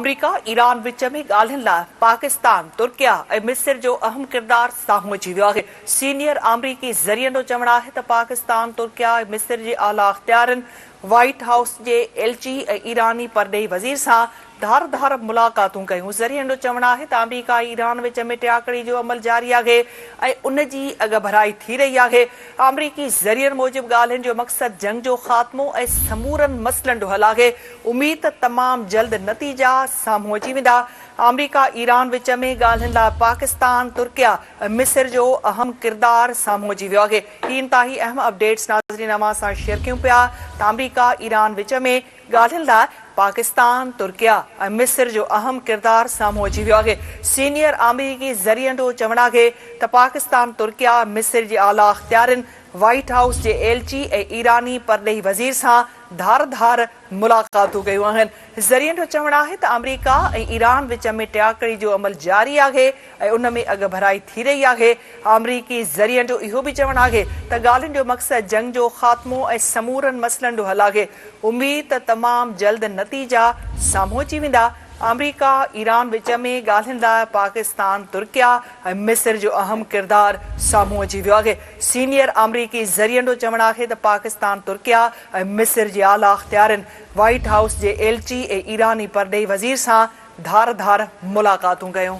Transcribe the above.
अमरीका Iran विच में ॻाल्हियुनि लाइ पाकिस्तान, तुर्किया ऐं मिस्र जो अहम किरदार साम्हूं अची वियो आहे। सीनियर अमरीकी ज़रियनि जो चवणु आहे त पाकिस्तान, तुर्किया ऐं मिस्र जे आला अख़्तियारनि व्हाइट हाउस जे एलची ऐं ईरानी परॾेही वज़ीर सां धार धार मुलाक़ातूं कयूं। ज़रियनि जो चवणु आहे त अमरीका ऐं ईरान विच में टियाकड़ी जो अमल जारी आहे ऐं उन जी अॻभराई थी रही आहे। अमरीकी ज़रियनि मूजिबि ॻाल्हियुनि जो मक़सदु जंग जो ख़ात्मो ऐं समूरनि मसइलनि जो हल आहे। उमीद त तमामु जल्द नतीजा साम्हूं अची वेंदा। अमरीका ईरान विच में ॻाल्हियुनि लाइ पाकिस्तान, तुर्किया ऐं मिस्र जो अहम किरदार साम्हूं अची वियो आहे। ही इंतहाई अहम अपडेट्स नाज़रीन अवां सां शेयर कयूं पिया त अमरीका ईरान विच में ॻाल्हियुनि लाइ पाकिस्तान, तुर्किया ऐं मिस्र जो अहम किरदार साम्हूं अची वियो आहे। सीनियर अमरीकी ज़रियनि जो चवणु आहे त पाकिस्तान, तुर्किया, मिस्र जे आला अख़्तियारनि व्हाइट हाउस जे एलची ऐं ईरानी परॾेही वज़ीर सां धार धार मुलाक़ातूं कयूं आहिनि। ज़रियनि जो चवणु आहे त अमरीका ऐं ईरान विच में टियाकड़ी जो अमल जारी आहे ऐं उन में अॻभराई थी रही आहे। अमरीकी ज़रियनि जो इहो बि चवणु आहे त ॻाल्हियुनि जो मक़सदु जंग जो ख़ात्मो ऐं समूरनि मसइलनि जो हल आहे। उमीद त तमामु जल्द नतीजा साम्हूं अची वेंदा। अमरीका ईरान विच में ॻाल्हियुनि लाइ पाकिस्तान, तुर्किया ऐं मिस्र जो अहम किरदार साम्हूं अची वियो आहे। सीनियर अमरीकी ज़रियनि जो चवणु आहे त पाकिस्तान, तुर्किया ऐं मिस्र जे आला अख़्तियारनि व्हाइट हाउस जे एलची ऐं ईरानी परॾेही वज़ीर सां धार धार मुलाक़ातूं कयूं।